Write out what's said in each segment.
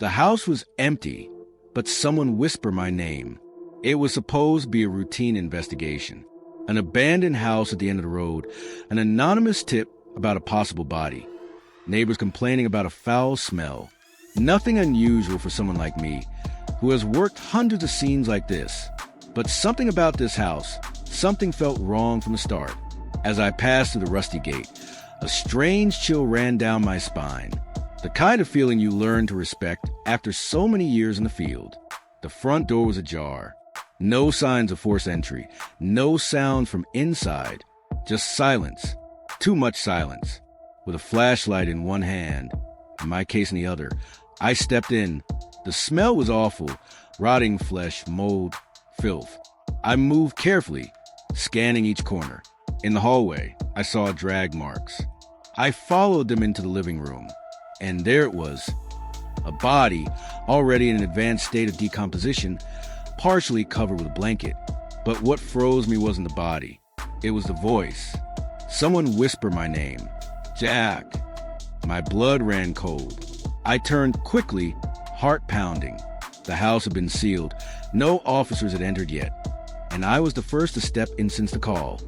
The house was empty, but someone whispered my name. It was supposed to be a routine investigation. An abandoned house at the end of the road, an anonymous tip about a possible body. Neighbors complaining about a foul smell. Nothing unusual for someone like me, who has worked hundreds of scenes like this. But something about this house, something felt wrong from the start. As I passed through the rusty gate, a strange chill ran down my spine. The kind of feeling you learn to respect after so many years in the field. The front door was ajar. No signs of forced entry. No sound from inside. Just silence. Too much silence. With a flashlight in one hand, in my case in the other, I stepped in. The smell was awful. Rotting flesh, mold, filth. I moved carefully, scanning each corner. In the hallway, I saw drag marks. I followed them into the living room. And there it was. A body, already in an advanced state of decomposition, partially covered with a blanket. But what froze me wasn't the body. It was the voice. Someone whispered my name. Jack. My blood ran cold. I turned quickly, heart pounding. The house had been sealed. No officers had entered yet. And I was the first to step in since the call.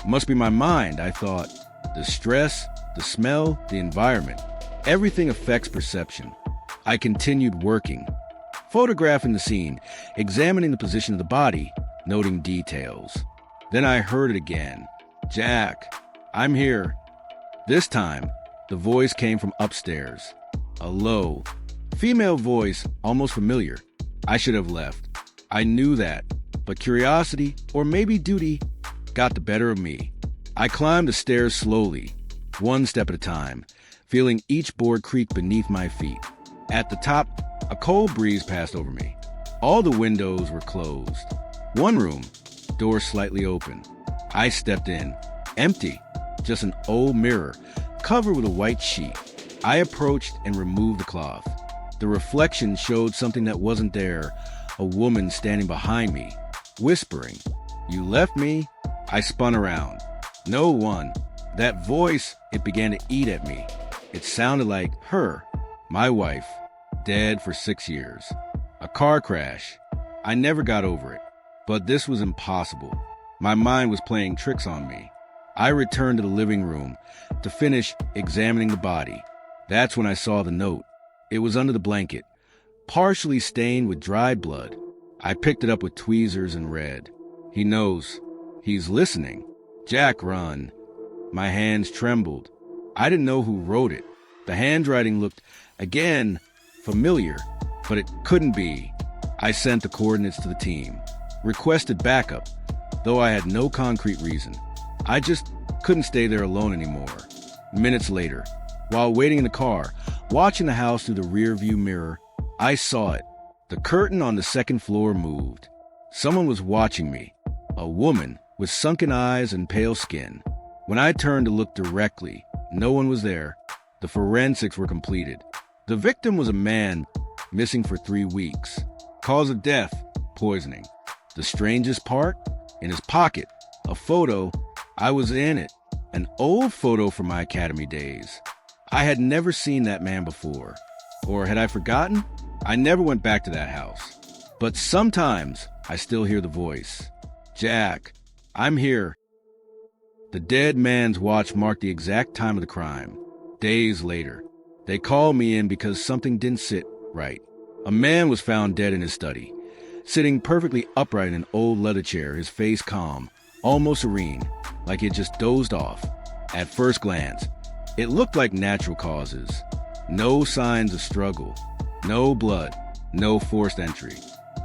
Must be my mind, I thought. The stress, the smell, the environment. Everything affects perception. I continued working, photographing the scene, examining the position of the body, noting details. Then I heard it again. Jack, I'm here. This time, the voice came from upstairs. A low, female voice, almost familiar. I should have left. I knew that, but curiosity, or maybe duty, got the better of me. I climbed the stairs slowly, one step at a time, feeling each board creak beneath my feet. At the top, a cold breeze passed over me. All the windows were closed. One room, door slightly open. I stepped in. Empty. Just an old mirror, covered with a white sheet. I approached and removed the cloth. The reflection showed something that wasn't there. A woman standing behind me, whispering, "You left me?" I spun around. No one. That voice, it began to eat at me. It sounded like her, my wife, dead for 6 years. A car crash. I never got over it. But this was impossible. My mind was playing tricks on me. I returned to the living room to finish examining the body. That's when I saw the note. It was under the blanket, partially stained with dried blood. I picked it up with tweezers and read. He knows. He's listening. Jack, run. My hands trembled. I didn't know who wrote it. The handwriting looked, again, familiar, but it couldn't be. I sent the coordinates to the team, requested backup, though I had no concrete reason. I just couldn't stay there alone anymore. Minutes later, while waiting in the car, watching the house through the rearview mirror, I saw it. The curtain on the second floor moved. Someone was watching me, a woman with sunken eyes and pale skin. When I turned to look directly, no one was there. The forensics were completed. The victim was a man, missing for 3 weeks. Cause of death, poisoning. The strangest part? In his pocket, a photo. I was in it. An old photo from my academy days. I had never seen that man before. Or had I forgotten? I never went back to that house. But sometimes I still hear the voice. Jack, I'm here. The dead man's watch marked the exact time of the crime. Days later, they called me in because something didn't sit right. A man was found dead in his study, sitting perfectly upright in an old leather chair, his face calm, almost serene, like he had just dozed off. At first glance, it looked like natural causes. No signs of struggle, no blood, no forced entry.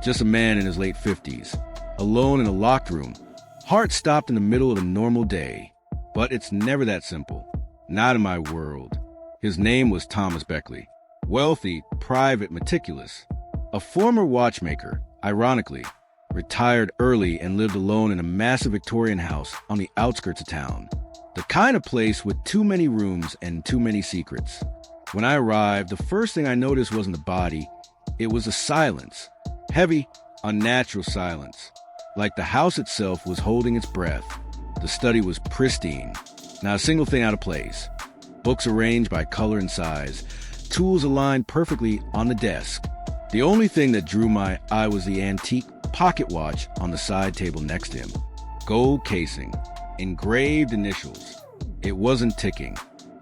Just a man in his late 50s, alone in a locked room. Heart stopped in the middle of a normal day. But it's never that simple. Not in my world. His name was Thomas Beckley. Wealthy, private, meticulous. A former watchmaker, ironically, retired early and lived alone in a massive Victorian house on the outskirts of town. The kind of place with too many rooms and too many secrets. When I arrived, the first thing I noticed wasn't the body. It was a silence. Heavy, unnatural silence. Like the house itself was holding its breath. The study was pristine. Not a single thing out of place. Books arranged by color and size. tools aligned perfectly on the desk. The only thing that drew my eye was the antique pocket watch on the side table next to him. Gold casing, engraved initials. It wasn't ticking.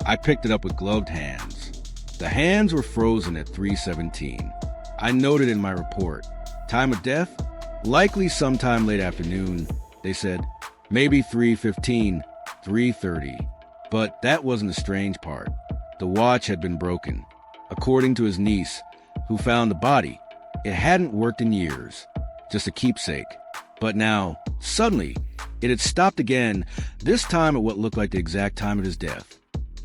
I picked it up with gloved hands. The hands were frozen at 3:17. I noted in my report, time of death? Likely sometime late afternoon. They said, maybe 3:15, 3:30. But that wasn't the strange part. The watch had been broken. According to his niece, who found the body, it hadn't worked in years. Just a keepsake. But now, suddenly, it had stopped again, this time at what looked like the exact time of his death.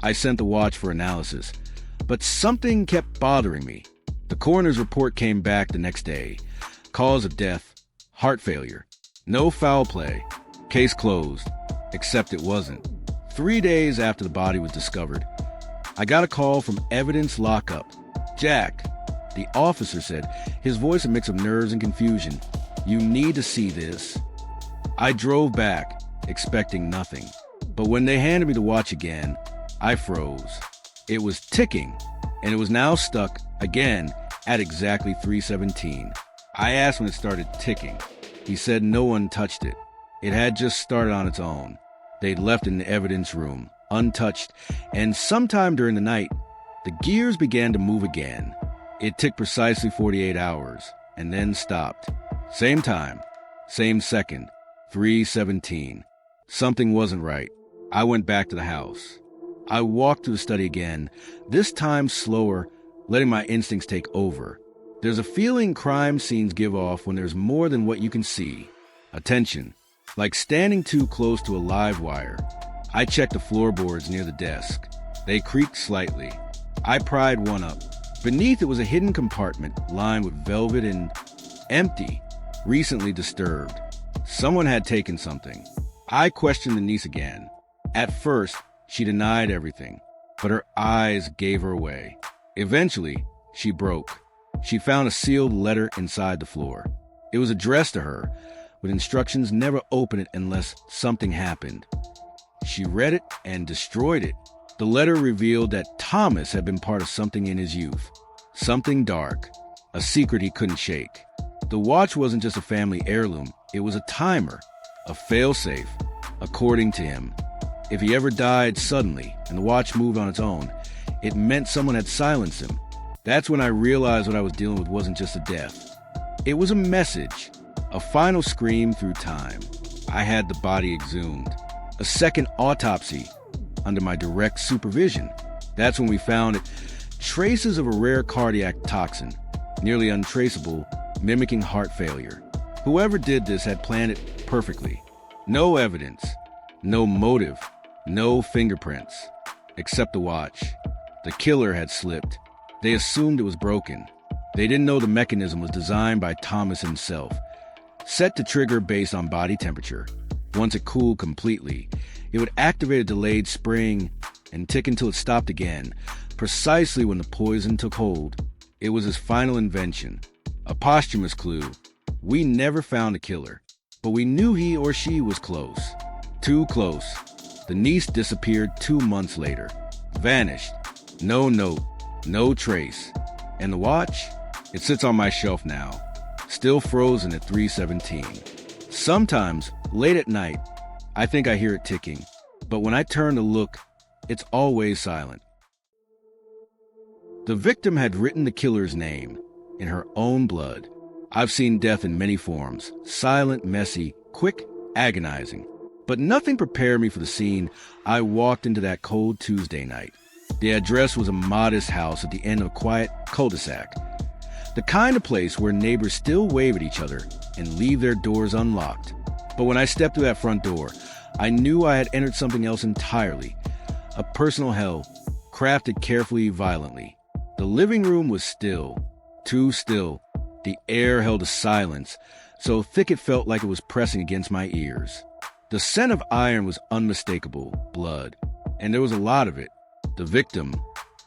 I sent the watch for analysis, but something kept bothering me. The coroner's report came back the next day. Cause of death, heart failure. No foul play. Case closed. Except it wasn't. 3 days after the body was discovered, I got a call from evidence lockup. Jack, the officer said, his voice a mix of nerves and confusion. You need to see this. I drove back, expecting nothing. But when they handed me the watch again, I froze. It was ticking, and it was now stuck again at exactly 3:17. I asked when it started ticking. He said no one touched it. It had just started on its own. They'd left it in the evidence room, untouched, and sometime during the night, the gears began to move again. It ticked precisely 48 hours, and then stopped. Same time, same second, 3:17. Something wasn't right. I went back to the house. I walked to the study again, this time slower, letting my instincts take over. There's a feeling crime scenes give off when there's more than what you can see. A tension, like standing too close to a live wire. I checked the floorboards near the desk. They creaked slightly. I pried one up. Beneath it was a hidden compartment lined with velvet and empty, recently disturbed. Someone had taken something. I questioned the niece again. At first, she denied everything, but her eyes gave her away. Eventually, she broke. She found a sealed letter inside the floor. It was addressed to her, with instructions never open it unless something happened. She read it and destroyed it. The letter revealed that Thomas had been part of something in his youth. Something dark, a secret he couldn't shake. The watch wasn't just a family heirloom, it was a timer, a failsafe, according to him. If he ever died suddenly and the watch moved on its own, it meant someone had silenced him. That's when I realized what I was dealing with wasn't just a death. It was a message, a final scream through time. I had the body exhumed. A second autopsy under my direct supervision. That's when we found it. Traces of a rare cardiac toxin, nearly untraceable, mimicking heart failure. Whoever did this had planned it perfectly. No evidence, no motive, no fingerprints, except the watch. The killer had slipped. They assumed it was broken. They didn't know the mechanism was designed by Thomas himself, set to trigger based on body temperature. Once it cooled completely, it would activate a delayed spring and tick until it stopped again, precisely when the poison took hold. It was his final invention, a posthumous clue. We never found a killer, but we knew he or she was close. Too close. The niece disappeared 2 months later. Vanished. No note, no trace. And the watch? It sits on my shelf now, still frozen at 3:17. Sometimes, late at night, I think I hear it ticking, but when I turn to look, it's always silent. The victim had written the killer's name in her own blood. I've seen death in many forms, silent, messy, quick, agonizing. But nothing prepared me for the scene I walked into that cold Tuesday night. The address was a modest house at the end of a quiet cul-de-sac. The kind of place where neighbors still wave at each other and leave their doors unlocked. But when I stepped through that front door, I knew I had entered something else entirely. A personal hell, crafted carefully, violently. The living room was still, too still. The air held a silence, so thick it felt like it was pressing against my ears. The scent of iron was unmistakable, blood, and there was a lot of it. The victim,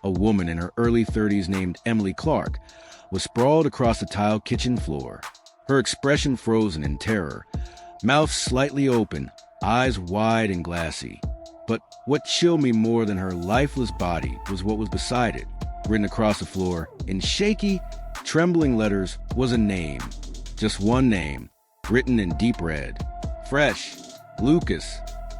a woman in her early 30s named Emily Clark, was sprawled across the tiled kitchen floor, her expression frozen in terror, mouth slightly open, eyes wide and glassy. But what chilled me more than her lifeless body was what was beside it. Written across the floor, in shaky, trembling letters, was a name. Just one name, written in deep red. Fresh. Lucas.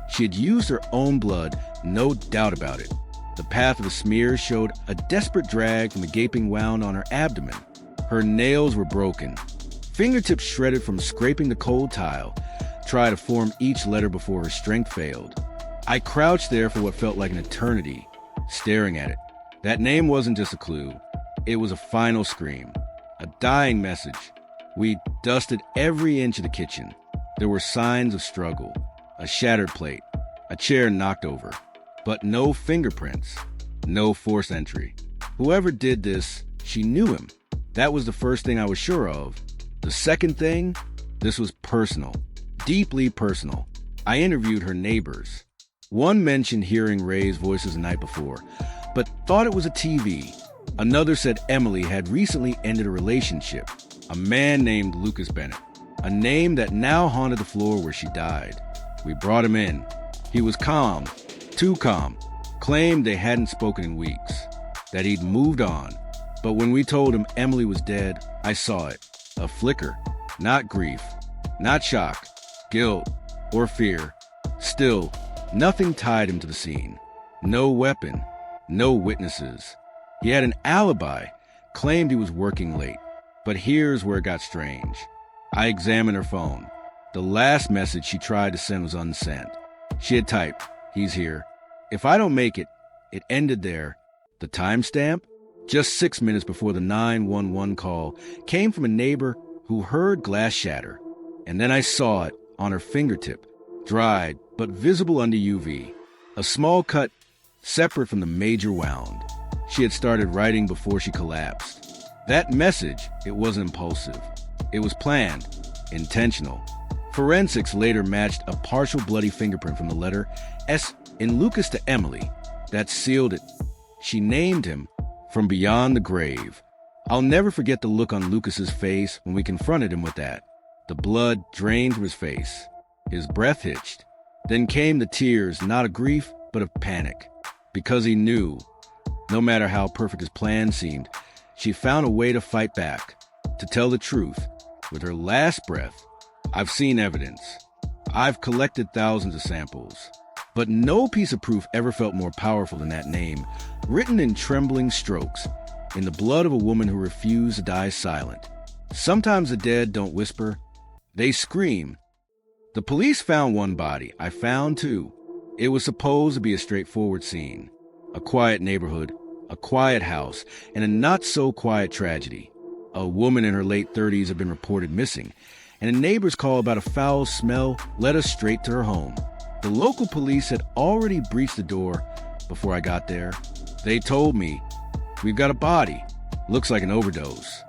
She had used her own blood, no doubt about it. The path of the smear showed a desperate drag from the gaping wound on her abdomen. Her nails were broken. Fingertips shredded from scraping the cold tile, tried to form each letter before her strength failed. I crouched there for what felt like an eternity, staring at it. That name wasn't just a clue. It was a final scream, a dying message. We dusted every inch of the kitchen. There were signs of struggle, a shattered plate, a chair knocked over, but no fingerprints, no forced entry. Whoever did this, she knew him. That was the first thing I was sure of. The second thing, this was personal, deeply personal. I interviewed her neighbors. One mentioned hearing Ray's voices the night before, but thought it was a TV. Another said Emily had recently ended a relationship. A man named Lucas Bennett, a name that now haunted the floor where she died. We brought him in. He was calm, too calm, claimed they hadn't spoken in weeks, that he'd moved on. But when we told him Emily was dead, I saw it. A flicker, not grief, not shock, guilt, or fear. Still, nothing tied him to the scene. No weapon, no witnesses. He had an alibi, claimed he was working late. But here's where it got strange. I examined her phone. The last message she tried to send was unsent. She had typed, "He's here. If I don't make it," it ended there. The timestamp? Just 6 minutes before the 911 call came from a neighbor who heard glass shatter. And then I saw it on her fingertip, dried but visible under UV. A small cut separate from the major wound. She had started writing before she collapsed. That message, it wasn't impulsive. It was planned, intentional. Forensics later matched a partial bloody fingerprint from the letter S in Lucas to Emily. That sealed it. She named him from beyond the grave. I'll never forget the look on Lucas's face when we confronted him with that. The blood drained from his face. His breath hitched. Then came the tears, not of grief, but of panic. Because he knew, no matter how perfect his plan seemed, she found a way to fight back, to tell the truth. With her last breath, I've seen evidence. I've collected thousands of samples. But no piece of proof ever felt more powerful than that name, written in trembling strokes, in the blood of a woman who refused to die silent. Sometimes the dead don't whisper, they scream. The police found one body. I found two. It was supposed to be a straightforward scene. A quiet neighborhood, a quiet house, and a not-so-quiet tragedy. A woman in her late 30s had been reported missing, and a neighbor's call about a foul smell led us straight to her home. The local police had already breached the door before I got there. They told me, "We've got a body. Looks like an overdose."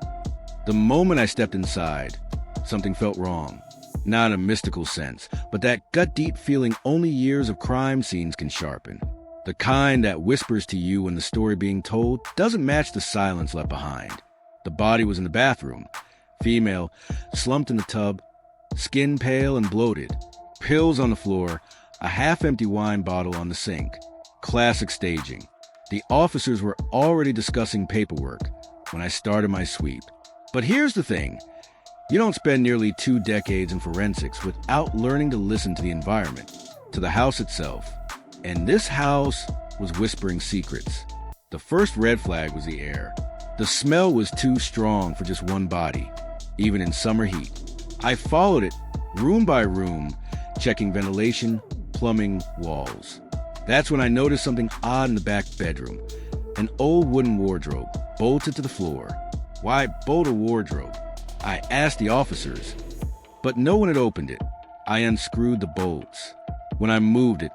The moment I stepped inside, something felt wrong. Not in a mystical sense, but that gut-deep feeling only years of crime scenes can sharpen. The kind that whispers to you when the story being told doesn't match the silence left behind. The body was in the bathroom. Female, slumped in the tub, skin pale and bloated. Pills on the floor, a half-empty wine bottle on the sink. Classic staging. The officers were already discussing paperwork when I started my sweep. But here's the thing. You don't spend nearly 2 decades in forensics without learning to listen to the environment, to the house itself. And this house was whispering secrets. The first red flag was the air. The smell was too strong for just one body, even in summer heat. I followed it, room by room, checking ventilation, plumbing, walls. That's when I noticed something odd in the back bedroom. An old wooden wardrobe, bolted to the floor. Why bolt a wardrobe? I asked the officers, but no one had opened it. I unscrewed the bolts. When I moved it,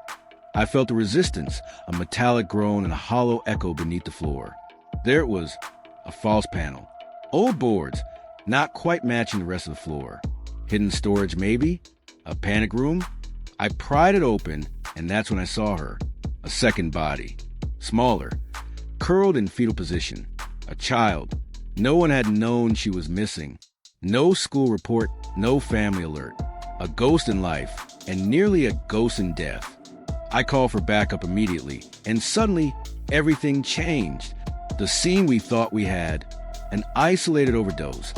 I felt a resistance, a metallic groan and a hollow echo beneath the floor. There it was, a false panel. Old boards, not quite matching the rest of the floor. Hidden storage maybe? A panic room? I pried it open, and that's when I saw her. A second body. Smaller. Curled in fetal position. A child. No one had known she was missing. No school report, no family alert. A ghost in life, and nearly a ghost in death. I called for backup immediately, and suddenly, everything changed. The scene we thought we had, an isolated overdose,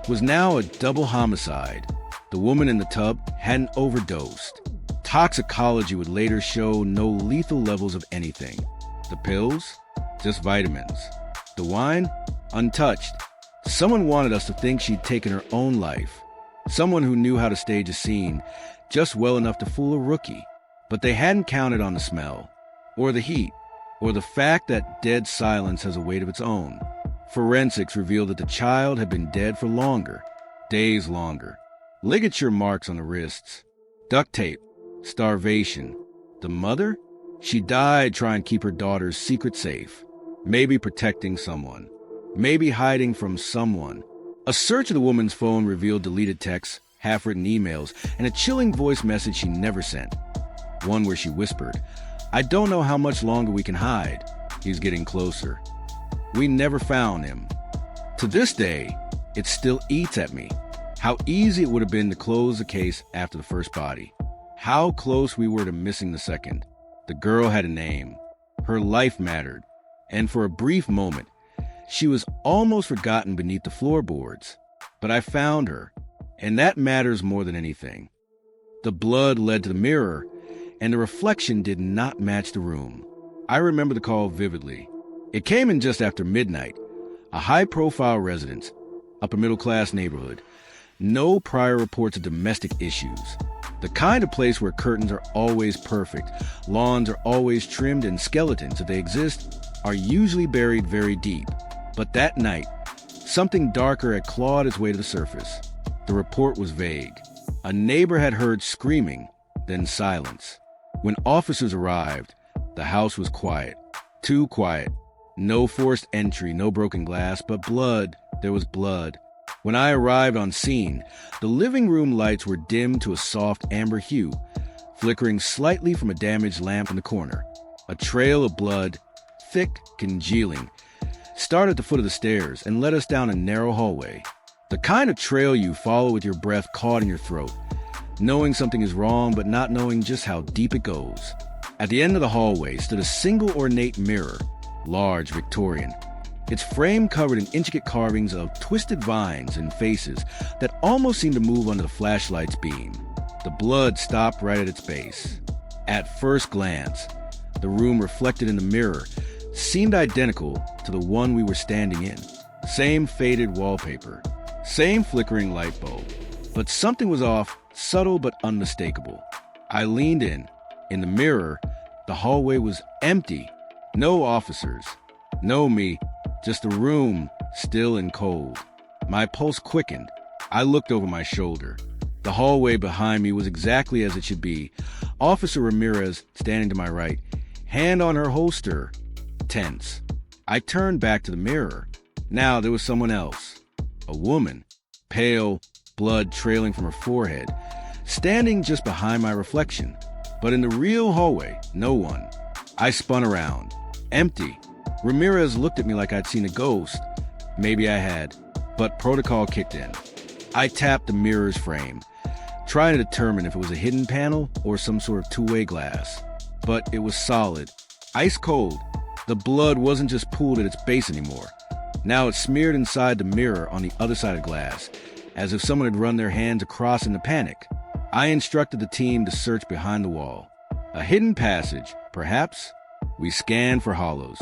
was now a double homicide. The woman in the tub hadn't overdosed. Toxicology would later show no lethal levels of anything. The pills? Just vitamins. The wine? Untouched. Someone wanted us to think she'd taken her own life. Someone who knew how to stage a scene just well enough to fool a rookie. But they hadn't counted on the smell, or the heat, or the fact that dead silence has a weight of its own. Forensics revealed that the child had been dead for longer, days longer. Ligature marks on the wrists, duct tape, starvation. The mother? She died trying to keep her daughter's secret safe, maybe protecting someone, maybe hiding from someone. A search of the woman's phone revealed deleted texts, half-written emails, and a chilling voice message she never sent. One where she whispered, "I don't know how much longer we can hide. He's getting closer." We never found him. To this day, it still eats at me. How easy it would have been to close the case after the first body. How close we were to missing the second. The girl had a name. Her life mattered. And for a brief moment, she was almost forgotten beneath the floorboards. But I found her, and that matters more than anything. The blood led to the mirror, and the reflection did not match the room. I remember the call vividly. It came in just after midnight. A high-profile residence, upper-middle-class neighborhood. No prior reports of domestic issues. The kind of place where curtains are always perfect, lawns are always trimmed, and skeletons, if they exist, are usually buried very deep. But that night, something darker had clawed its way to the surface. The report was vague. A neighbor had heard screaming, then silence. When officers arrived, the house was quiet. Too quiet. No forced entry, no broken glass, but blood. There was blood. When I arrived on scene, the living room lights were dimmed to a soft amber hue, flickering slightly from a damaged lamp in the corner. A trail of blood, thick, congealing, started at the foot of the stairs and led us down a narrow hallway. The kind of trail you follow with your breath caught in your throat, knowing something is wrong but not knowing just how deep it goes. At the end of the hallway stood a single ornate mirror, large, Victorian. Its frame covered in intricate carvings of twisted vines and faces that almost seemed to move under the flashlight's beam. The blood stopped right at its base. At first glance, the room reflected in the mirror seemed identical to the one we were standing in. Same faded wallpaper, same flickering light bulb. But something was off, subtle but unmistakable. I leaned in. In the mirror, the hallway was empty. No officers. No me. Just a room, still and cold. My pulse quickened. I looked over my shoulder. The hallway behind me was exactly as it should be. Officer Ramirez standing to my right, hand on her holster, tense. I turned back to the mirror. Now there was someone else. A woman, pale, blood trailing from her forehead, standing just behind my reflection. But in the real hallway, no one. I spun around. Empty. Ramirez looked at me like I'd seen a ghost. Maybe I had, but protocol kicked in. I tapped the mirror's frame, trying to determine if it was a hidden panel or some sort of two-way glass. But it was solid, ice cold. The blood wasn't just pooled at its base anymore. Now it smeared inside the mirror on the other side of glass, as if someone had run their hands across in a panic. I instructed the team to search behind the wall. A hidden passage, perhaps? We scanned for hollows.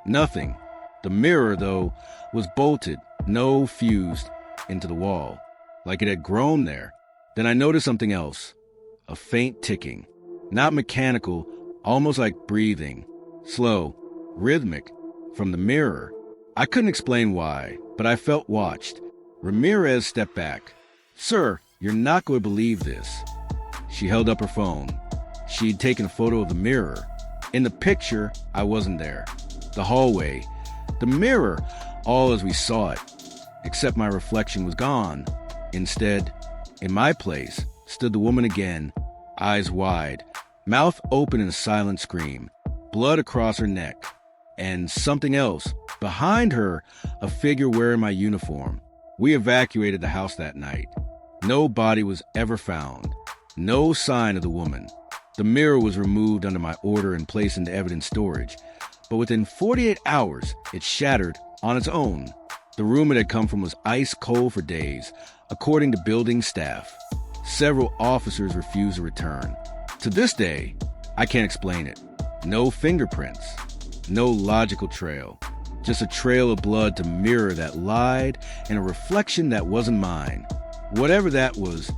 Nothing. The mirror, though, was bolted, no fused, into the wall, like it had grown there. Then I noticed something else. A faint ticking. Not mechanical, almost like breathing. Slow, rhythmic, from the mirror. I couldn't explain why, but I felt watched. Ramirez stepped back. "Sir, you're not going to believe this." She held up her phone. She'd taken a photo of the mirror. In the picture, I wasn't there. The hallway, the mirror, all as we saw it. Except my reflection was gone. Instead, in my place, stood the woman again, eyes wide, mouth open in a silent scream, blood across her neck. And something else. Behind her, a figure wearing my uniform. We evacuated the house that night. No body was ever found. No sign of the woman. The mirror was removed under my order and placed into evidence storage. but within 48 hours, it shattered on its own. The room it had come from was ice cold for days, according to building staff. Several officers refused to return. To this day, I can't explain it. No fingerprints, no logical trail, just a trail of blood to mirror that lied and a reflection that wasn't mine. Whatever that was,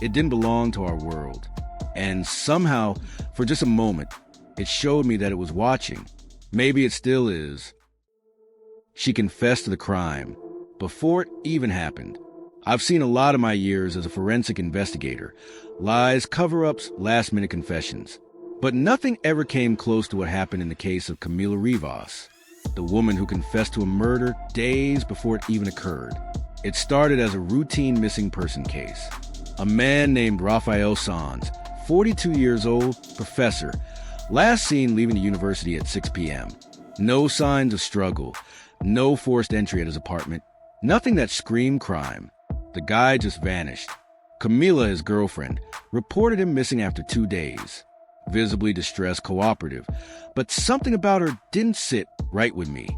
it didn't belong to our world. And somehow, for just a moment, it showed me that it was watching. Maybe it still is. She confessed to the crime before it even happened. I've seen a lot of my years as a forensic investigator. Lies, cover-ups, last-minute confessions. But nothing ever came close to what happened in the case of Camila Rivas, the woman who confessed to a murder days before it even occurred. It started as a routine missing person case. A man named Rafael Sanz, 42 years old, professor, last seen leaving the university at 6 p.m. No signs of struggle, no forced entry at his apartment, nothing that screamed crime. The guy just vanished. Camila, his girlfriend, reported him missing after 2 days. Visibly distressed, cooperative, but something about her didn't sit right with me.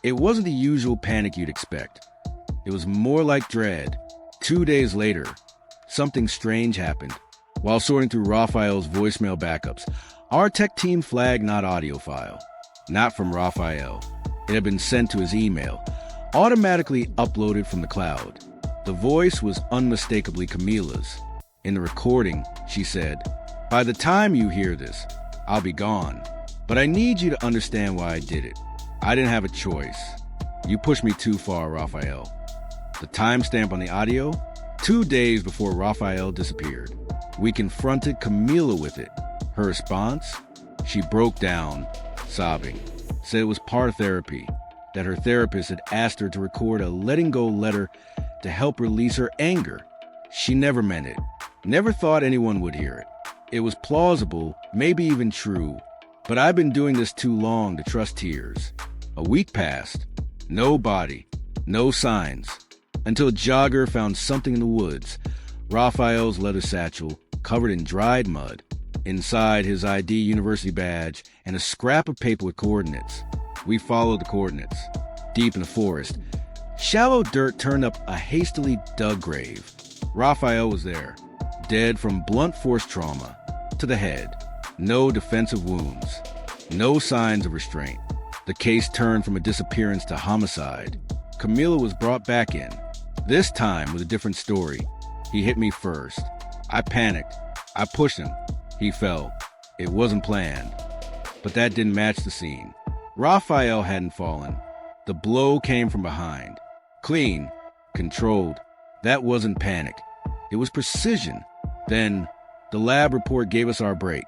It wasn't the usual panic you'd expect. It was more like dread. 2 days later, something strange happened. While sorting through Raphael's voicemail backups, our tech team flagged not audio file. Not from Raphael. It had been sent to his email, automatically uploaded from the cloud. The voice was unmistakably Camila's. In the recording, she said, "By the time you hear this, I'll be gone. But I need you to understand why I did it. I didn't have a choice. You pushed me too far, Raphael." The timestamp on the audio, 2 days before Raphael disappeared. We confronted Camila with it. Her response? She broke down, sobbing. Said it was part of therapy, that her therapist had asked her to record a letting go letter to help release her anger. She never meant it. Never thought anyone would hear it. It was plausible, maybe even true, but I've been doing this too long to trust tears. A week passed. No body, no signs, until a jogger found something in the woods. Raphael's leather satchel, covered in dried mud. Inside, his ID, university badge, and a scrap of paper with coordinates. We followed the coordinates. Deep in the forest, shallow dirt turned up a hastily dug grave. Raphael was there, dead from blunt force trauma to the head. No defensive wounds. No signs of restraint. The case turned from a disappearance to homicide. Camila was brought back in, this time with a different story. He hit me first. I panicked. I pushed him. He fell. It wasn't planned. But that didn't match the scene. Raphael hadn't fallen. The blow came from behind. Clean. Controlled. That wasn't panic. It was precision. Then, the lab report gave us our break.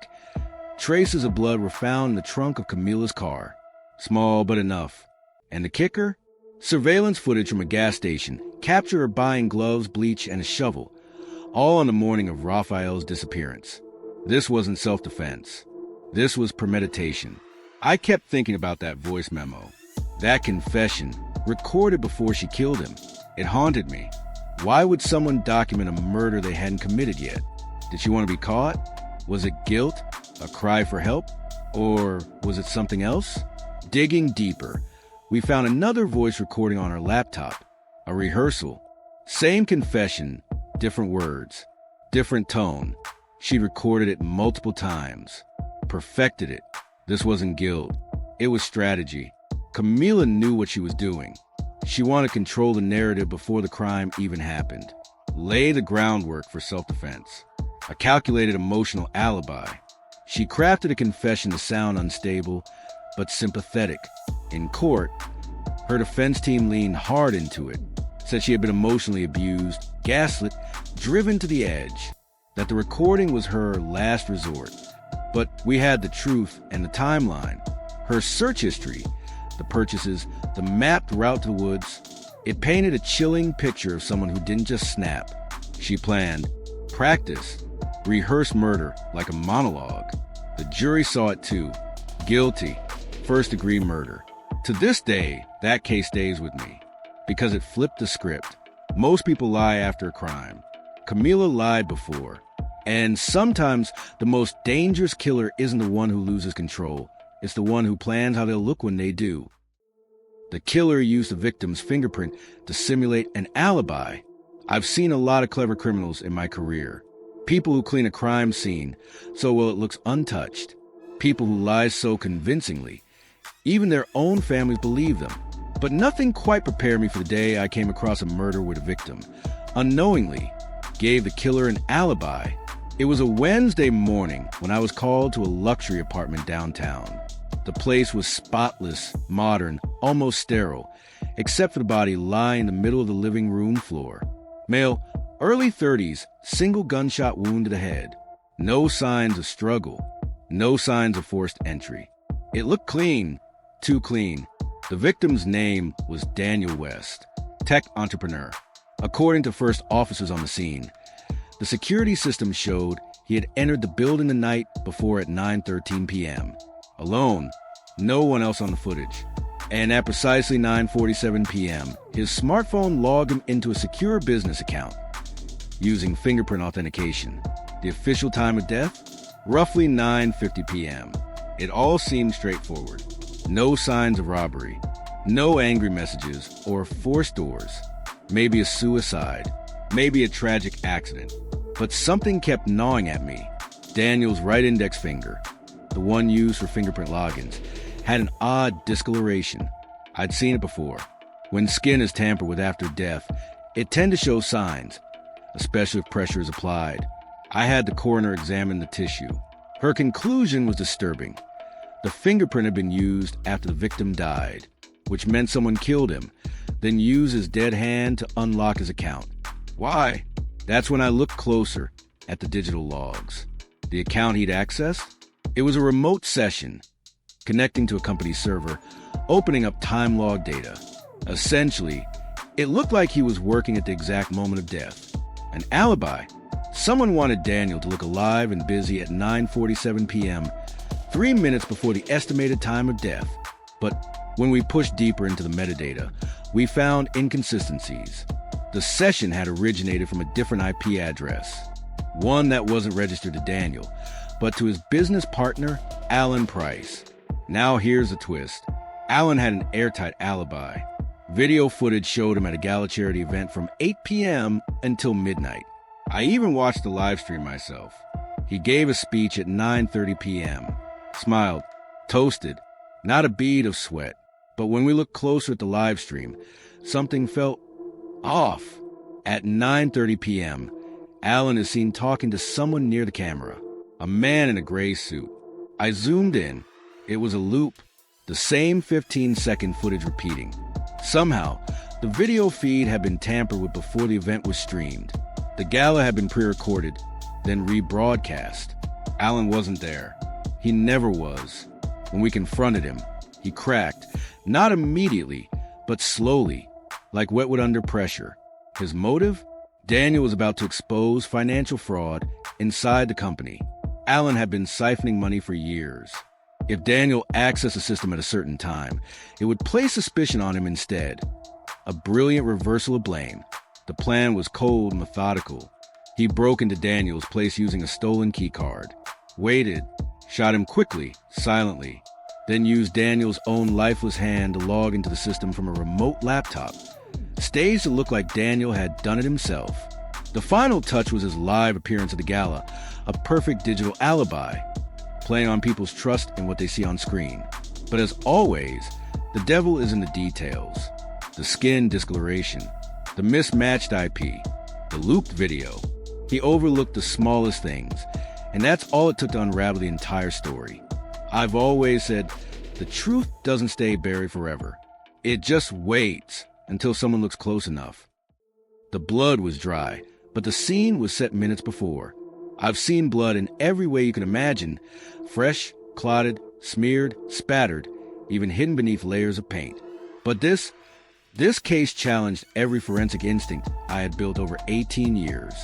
Traces of blood were found in the trunk of Camila's car. Small but enough. And the kicker? Surveillance footage from a gas station captured her buying gloves, bleach, and a shovel, all on the morning of Raphael's disappearance. This wasn't self-defense. This was premeditation. I kept thinking about that voice memo. That confession, recorded before she killed him. It haunted me. Why would someone document a murder they hadn't committed yet? Did she want to be caught? Was it guilt? A cry for help? Or was it something else? Digging deeper, we found another voice recording on her laptop. A rehearsal. Same confession, different words, different tone. She recorded it multiple times. Perfected it. This wasn't guilt. It was strategy. Camila knew what she was doing. She wanted to control the narrative before the crime even happened. Lay the groundwork for self-defense. A calculated emotional alibi. She crafted a confession to sound unstable, but sympathetic. In court, her defense team leaned hard into it. Said she had been emotionally abused, gaslit, driven to the edge. That the recording was her last resort. But we had the truth and the timeline. Her search history, the purchases, the mapped route to the woods. It painted a chilling picture of someone who didn't just snap. She planned, practiced, rehearsed murder like a monologue. The jury saw it too. Guilty. First-degree murder. To this day, that case stays with me. Because it flipped the script. Most people lie after a crime. Camila lied before. And sometimes the most dangerous killer isn't the one who loses control, It's the one who plans how they'll look when they do. The killer used the victim's fingerprint to simulate an alibi. I've seen a lot of clever criminals in my career. People who clean a crime scene so well it looks untouched. People who lie so convincingly, even their own families believe them. But nothing quite prepared me for the day I came across a murder where the victim, unknowingly, gave the killer an alibi. It was a Wednesday morning when I was called to a luxury apartment downtown. The place was spotless, modern, almost sterile, except for the body lying in the middle of the living room floor. Male, early 30s, single gunshot wound to the head. No signs of struggle. No signs of forced entry. It looked clean, too clean. The victim's name was Daniel West, tech entrepreneur. According to first officers on the scene, the security system showed he had entered the building the night before at 9:13 p.m. Alone, no one else on the footage. And at precisely 9:47 p.m., his smartphone logged him into a secure business account using fingerprint authentication. The official time of death? Roughly 9:50 p.m. It all seemed straightforward. No signs of robbery, no angry messages or forced doors. Maybe a suicide, maybe a tragic accident. But something kept gnawing at me. Daniel's right index finger, the one used for fingerprint logins, had an odd discoloration. I'd seen it before. When skin is tampered with after death, it tends to show signs, especially if pressure is applied. I had the coroner examine the tissue. Her conclusion was disturbing. The fingerprint had been used after the victim died, which meant someone killed him, then used his dead hand to unlock his account. Why? That's when I looked closer at the digital logs. The account he'd accessed? It was a remote session, connecting to a company server, opening up time log data. Essentially, it looked like he was working at the exact moment of death. An alibi. Someone wanted Daniel to look alive and busy at 9:47 p.m., 3 minutes before the estimated time of death. But when we pushed deeper into the metadata, we found inconsistencies. The session had originated from a different IP address, one that wasn't registered to Daniel, but to his business partner, Alan Price. Now here's the twist. Alan had an airtight alibi. Video footage showed him at a gala charity event from 8 p.m. until midnight. I even watched the live stream myself. He gave a speech at 9:30 p.m., smiled, toasted, not a bead of sweat. But when we looked closer at the live stream, something felt off. At 9:30 p.m., Alan is seen talking to someone near the camera, a man in a gray suit. I zoomed in. It was a loop, the same 15-second footage repeating. Somehow, the video feed had been tampered with before the event was streamed. The gala had been pre-recorded, then rebroadcast. Alan wasn't there. He never was. When we confronted him, he cracked, not immediately, but slowly, like wetwood under pressure. His motive? Daniel was about to expose financial fraud inside the company. Alan had been siphoning money for years. If Daniel accessed the system at a certain time, it would place suspicion on him instead. A brilliant reversal of blame. The plan was cold and methodical. He broke into Daniel's place using a stolen keycard, waited, shot him quickly, silently, then used Daniel's own lifeless hand to log into the system from a remote laptop, staged to look like Daniel had done it himself. The final touch was his live appearance at the gala, a perfect digital alibi, playing on people's trust in what they see on screen. But as always, the devil is in the details. The skin discoloration, the mismatched IP, the looped video. He overlooked the smallest things, and that's all it took to unravel the entire story. I've always said, the truth doesn't stay buried forever. It just waits until someone looks close enough. The blood was dry, but the scene was set minutes before. I've seen blood in every way you can imagine, fresh, clotted, smeared, spattered, even hidden beneath layers of paint. But this case challenged every forensic instinct I had built over 18 years.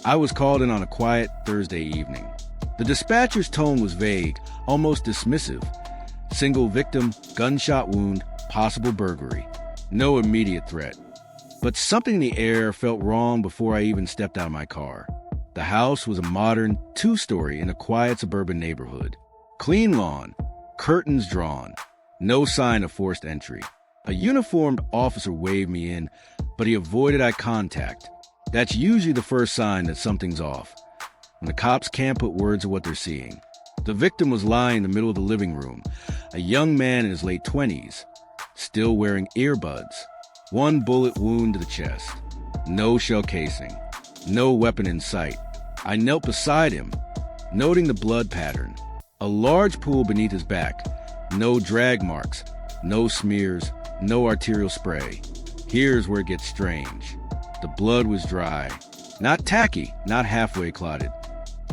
I was called in on a quiet Thursday evening. The dispatcher's tone was vague, almost dismissive. Single victim, gunshot wound, possible burglary. No immediate threat. But something in the air felt wrong before I even stepped out of my car. The house was a modern 2-story in a quiet suburban neighborhood. Clean lawn, Curtains drawn. No sign of forced entry. A uniformed officer waved me in, but he avoided eye contact. That's usually the first sign that something's off, when the cops can't put words to what they're seeing. The victim was lying in the middle of the living room, a young man in his late 20s, still wearing earbuds. One bullet wound to the chest. No shell casing. No weapon in sight. I knelt beside him, noting the blood pattern. A large pool beneath his back. No drag marks. No smears. No arterial spray. Here's where it gets strange. The blood was dry. Not tacky, not halfway clotted.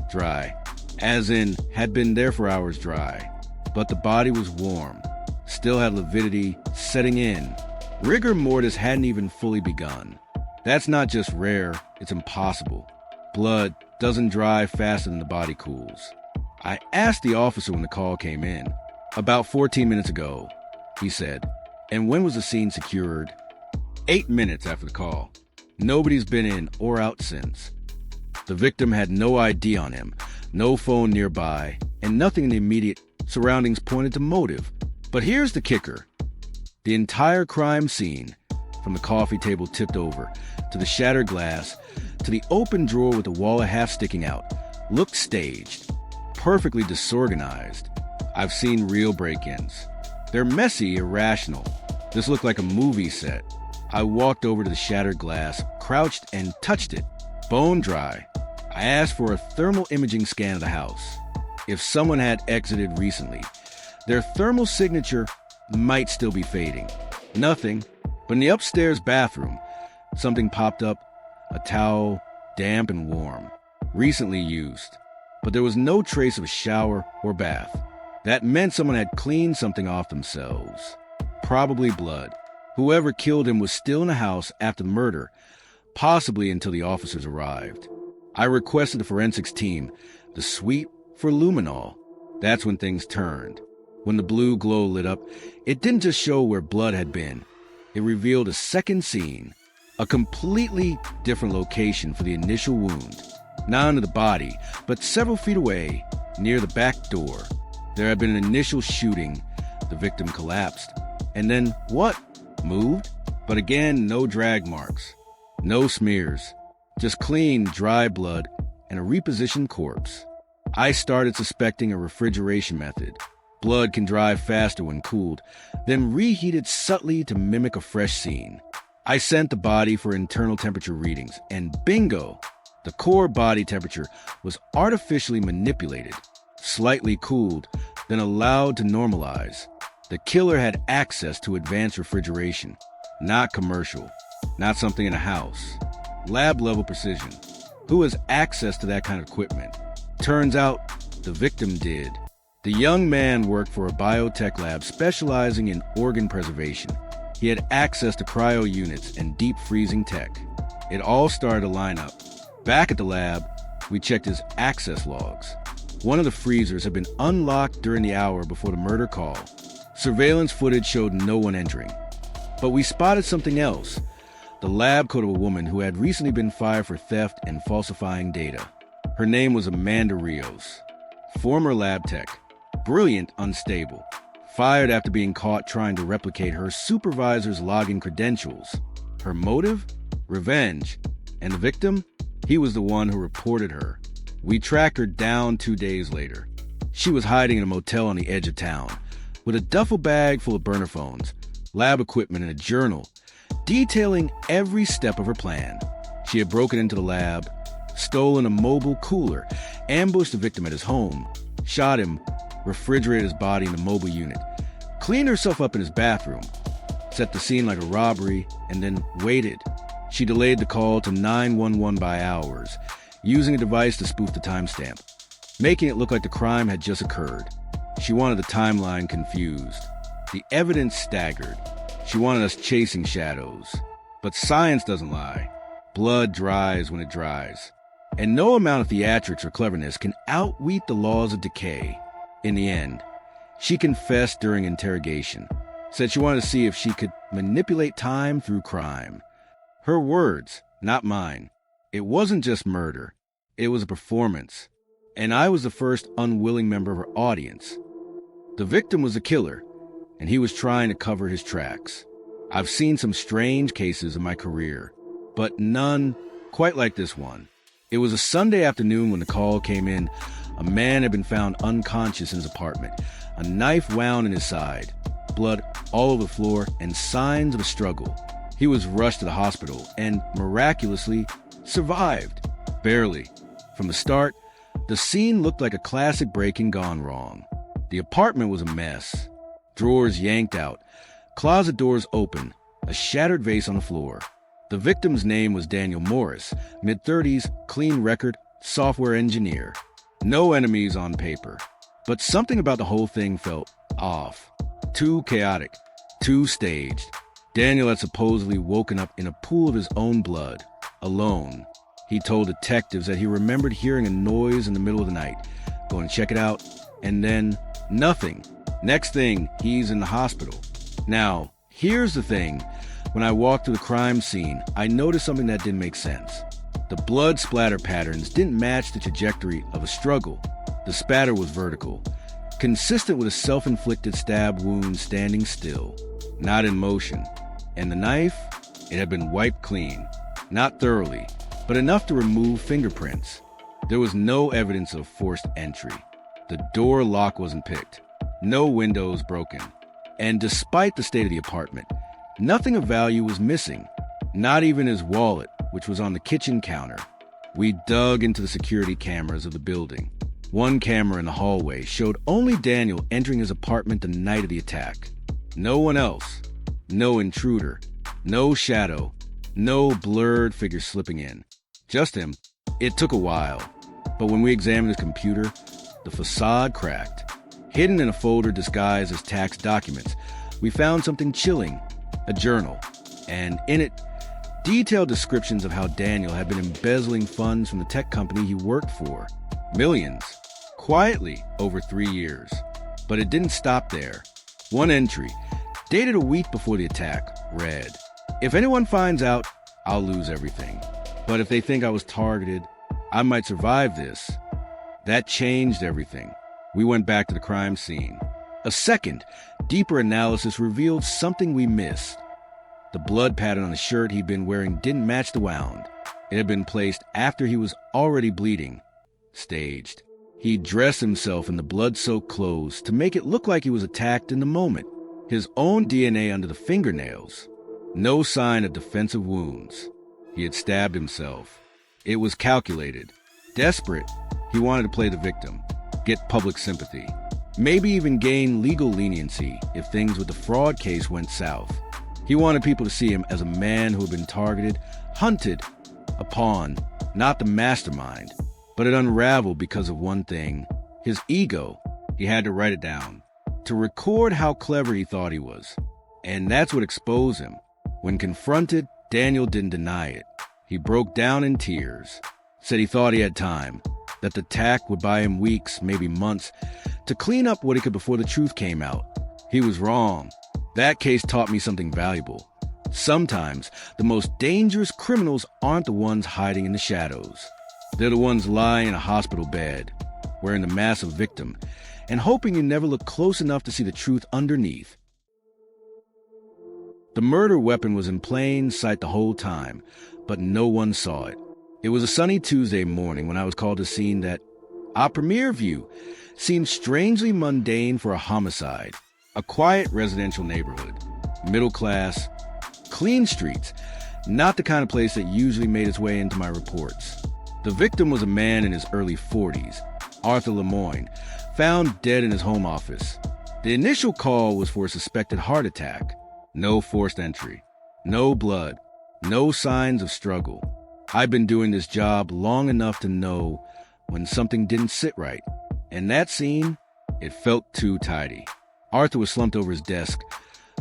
Dry. As in, had been there for hours dry. But the body was warm. Still had lividity setting in. Rigor mortis hadn't even fully begun. That's not just rare, it's impossible. Blood doesn't dry faster than the body cools. I asked the officer when the call came in. About 14 minutes ago, he said. And when was the scene secured? 8 minutes after the call. Nobody's been in or out since. The victim had no ID on him, no phone nearby, and nothing in the immediate surroundings pointed to motive. But here's the kicker. The entire crime scene, from the coffee table tipped over, to the shattered glass, to the open drawer with the wallet half sticking out, looked staged, perfectly disorganized. I've seen real break-ins. They're messy, irrational. This looked like a movie set. I walked over to the shattered glass, crouched and touched it, bone dry. I asked for a thermal imaging scan of the house. If someone had exited recently, their thermal signature might still be fading. Nothing, but in the upstairs bathroom, something popped up, a towel, damp and warm, recently used. But there was no trace of a shower or bath. That meant someone had cleaned something off themselves. Probably blood. Whoever killed him was still in the house after the murder, possibly until the officers arrived. I requested the forensics team the sweep for luminol. That's when things turned. When the blue glow lit up, it didn't just show where blood had been. It revealed a second scene, a completely different location for the initial wound. Not under the body, but several feet away, near the back door. There had been an initial shooting. The victim collapsed. And then what? Moved? But again, no drag marks. No smears. Just clean, dry blood and a repositioned corpse. I started suspecting a refrigeration method. Blood can dry faster when cooled, then reheated subtly to mimic a fresh scene. I sent the body for internal temperature readings, and bingo! The core body temperature was artificially manipulated, slightly cooled, then allowed to normalize. The killer had access to advanced refrigeration, not commercial, not something in a house. Lab-level precision. Who has access to that kind of equipment? Turns out, the victim did. The young man worked for a biotech lab specializing in organ preservation. He had access to cryo units and deep freezing tech. It all started to line up. Back at the lab, we checked his access logs. One of the freezers had been unlocked during the hour before the murder call. Surveillance footage showed no one entering. But we spotted something else. The lab coat of a woman who had recently been fired for theft and falsifying data. Her name was Amanda Rios. Former lab tech. Brilliant, unstable. Fired after being caught trying to replicate her supervisor's login credentials. Her motive? Revenge. And the victim? He was the one who reported her. We tracked her down 2 days later. She was hiding in a motel on the edge of town, with a duffel bag full of burner phones, lab equipment, and a journal, detailing every step of her plan. She had broken into the lab, stolen a mobile cooler, ambushed the victim at his home, shot him, refrigerated his body in the mobile unit, cleaned herself up in his bathroom, set the scene like a robbery, and then waited. She delayed the call to 911 by hours, using a device to spoof the timestamp, making it look like the crime had just occurred. She wanted the timeline confused, the evidence staggered. She wanted us chasing shadows. But science doesn't lie. Blood dries when it dries. And no amount of theatrics or cleverness can outweed the laws of decay. In the end, she confessed during interrogation, said she wanted to see if she could manipulate time through crime. Her words, not mine. It wasn't just murder. It was a performance. And I was the first unwilling member of her audience. The victim was a killer, and he was trying to cover his tracks. I've seen some strange cases in my career, but none quite like this one. It was a Sunday afternoon when the call came in. A man had been found unconscious in his apartment, a knife wound in his side, blood all over the floor, and signs of a struggle. He was rushed to the hospital and miraculously survived. Barely. From the start, the scene looked like a classic break-in gone wrong. The apartment was a mess. Drawers yanked out, closet doors open, a shattered vase on the floor. The victim's name was Daniel Morris, mid-30s, clean record, software engineer. No enemies on paper. But something about the whole thing felt off. Too chaotic, too staged. Daniel had supposedly woken up in a pool of his own blood, alone. He told detectives that he remembered hearing a noise in the middle of the night, going to check it out, and then nothing. Next thing, he's in the hospital. Now, here's the thing. When I walked to the crime scene, I noticed something that didn't make sense. The blood splatter patterns didn't match the trajectory of a struggle. The spatter was vertical, consistent with a self-inflicted stab wound standing still, not in motion. And the knife, it had been wiped clean. Not thoroughly, but enough to remove fingerprints. There was no evidence of forced entry. The door lock wasn't picked. No windows broken. And despite the state of the apartment, nothing of value was missing. Not even his wallet, which was on the kitchen counter. We dug into the security cameras of the building. One camera in the hallway showed only Daniel entering his apartment the night of the attack. No one else. No intruder. No shadow. No blurred figure slipping in. Just him. It took a while, but when we examined his computer, the facade cracked. Hidden in a folder disguised as tax documents, we found something chilling, a journal, and in it, detailed descriptions of how Daniel had been embezzling funds from the tech company he worked for. Millions. Quietly over 3 years. But it didn't stop there. One entry, dated a week before the attack, read, "If anyone finds out, I'll lose everything. But if they think I was targeted, I might survive this." That changed everything. We went back to the crime scene. A second, deeper analysis revealed something we missed. The blood pattern on the shirt he'd been wearing didn't match the wound. It had been placed after he was already bleeding. Staged. He dressed himself in the blood-soaked clothes to make it look like he was attacked in the moment. His own DNA under the fingernails. No sign of defensive wounds. He had stabbed himself. It was calculated. Desperate, he wanted to play the victim, get public sympathy, maybe even gain legal leniency if things with the fraud case went south. He wanted people to see him as a man who had been targeted, hunted, a pawn, not the mastermind. But it unraveled because of one thing, his ego. He had to write it down, to record how clever he thought he was. And that's what exposed him. When confronted, Daniel didn't deny it. He broke down in tears, said he thought he had time, that the attack would buy him weeks, maybe months, to clean up what he could before the truth came out. He was wrong. That case taught me something valuable. Sometimes, the most dangerous criminals aren't the ones hiding in the shadows. They're the ones lying in a hospital bed, wearing the mask of a victim, and hoping you never look close enough to see the truth underneath. The murder weapon was in plain sight the whole time, but no one saw it. It was a sunny Tuesday morning when I was called to a scene that, à première vue, seemed strangely mundane for a homicide. A quiet residential neighborhood, middle class, clean streets, not the kind of place that usually made its way into my reports. The victim was a man in his early 40s, Arthur Lemoyne, found dead in his home office. The initial call was for a suspected heart attack. No forced entry, no blood, no signs of struggle. I've been doing this job long enough to know when something didn't sit right. And that scene, it felt too tidy. Arthur was slumped over his desk,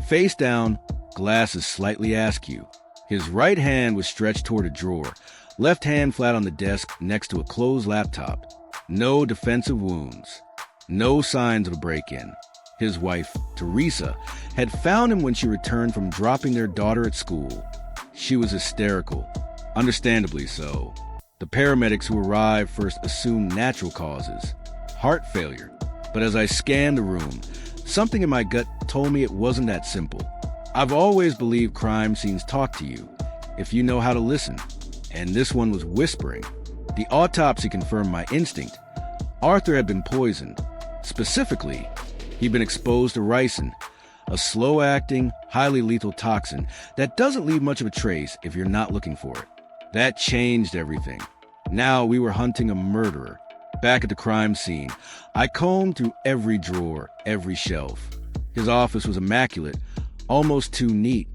face down, glasses slightly askew. His right hand was stretched toward a drawer, left hand flat on the desk next to a closed laptop. No defensive wounds. No signs of a break-in. His wife, Teresa, had found him when she returned from dropping their daughter at school. She was hysterical, understandably so. The paramedics who arrived first assumed natural causes. Heart failure. But as I scanned the room, something in my gut told me it wasn't that simple. I've always believed crime scenes talk to you, if you know how to listen. And this one was whispering. The autopsy confirmed my instinct. Arthur had been poisoned. Specifically, he'd been exposed to ricin, a slow-acting, highly lethal toxin that doesn't leave much of a trace if you're not looking for it. That changed everything. Now we were hunting a murderer. Back at the crime scene, I combed through every drawer, every shelf. His office was immaculate, almost too neat.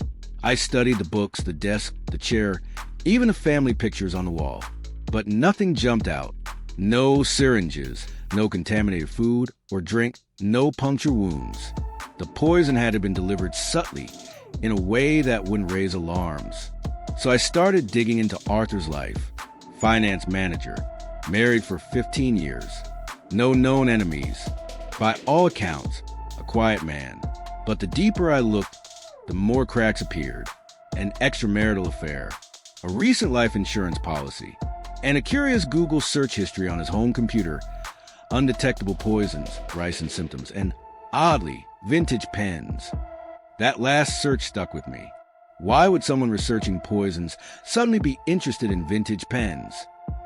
I studied the books, the desk, the chair, even the family pictures on the wall. But nothing jumped out. No syringes, no contaminated food or drink, no puncture wounds. The poison had been delivered subtly, in a way that wouldn't raise alarms. So I started digging into Arthur's life. Finance manager, married for 15 years, no known enemies. By all accounts, a quiet man. But the deeper I looked, the more cracks appeared. An extramarital affair, a recent life insurance policy, and a curious Google search history on his home computer. Undetectable poisons, ricin symptoms, and oddly, vintage pens. That last search stuck with me. Why would someone researching poisons suddenly be interested in vintage pens?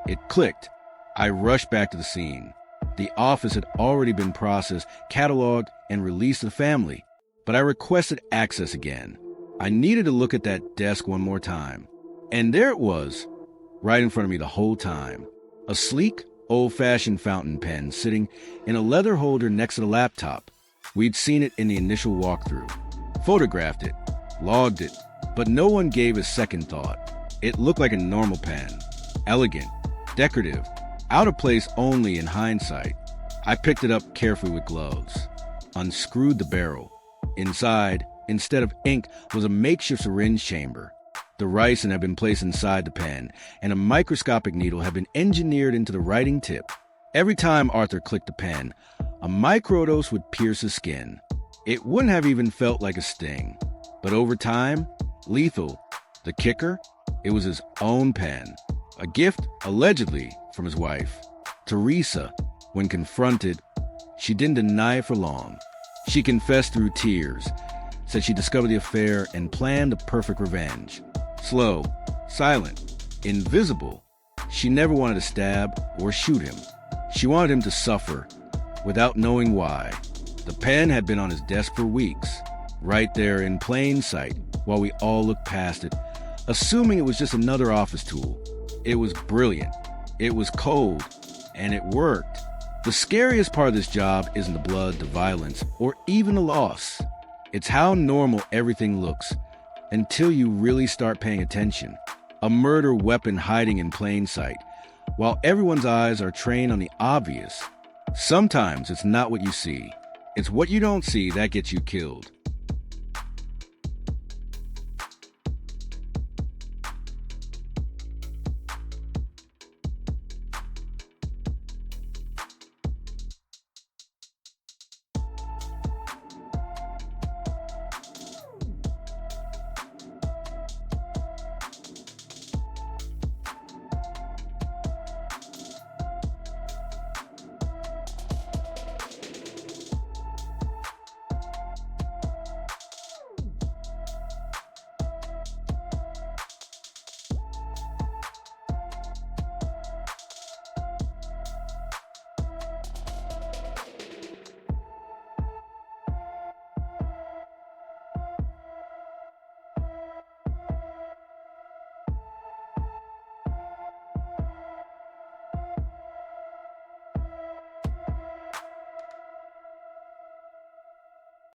It clicked. I rushed back to the scene. The office had already been processed, cataloged, and released to the family, but I requested access again. I needed to look at that desk one more time. And there it was, right in front of me the whole time. A sleek, old-fashioned fountain pen sitting in a leather holder next to the laptop. We'd seen it in the initial walkthrough, photographed it, logged it, but no one gave a second thought. It looked like a normal pen, elegant, decorative, out of place only in hindsight. I picked it up carefully with gloves, unscrewed the barrel. Inside, instead of ink, was a makeshift syringe chamber. The ricin had been placed inside the pen, and a microscopic needle had been engineered into the writing tip. Every time Arthur clicked the pen, a microdose would pierce his skin. It wouldn't have even felt like a sting. But over time, lethal. The kicker? It was his own pen. A gift, allegedly, from his wife. Teresa, when confronted, she didn't deny it for long. She confessed through tears, said she discovered the affair and planned the perfect revenge. Slow, silent, invisible. She never wanted to stab or shoot him. She wanted him to suffer, without knowing why. The pen had been on his desk for weeks, right there in plain sight, while we all looked past it, assuming it was just another office tool. It was brilliant. It was cold. And it worked. The scariest part of this job isn't the blood, the violence, or even the loss. It's how normal everything looks until you really start paying attention. A murder weapon hiding in plain sight, while everyone's eyes are trained on the obvious. Sometimes it's not what you see. It's what you don't see that gets you killed.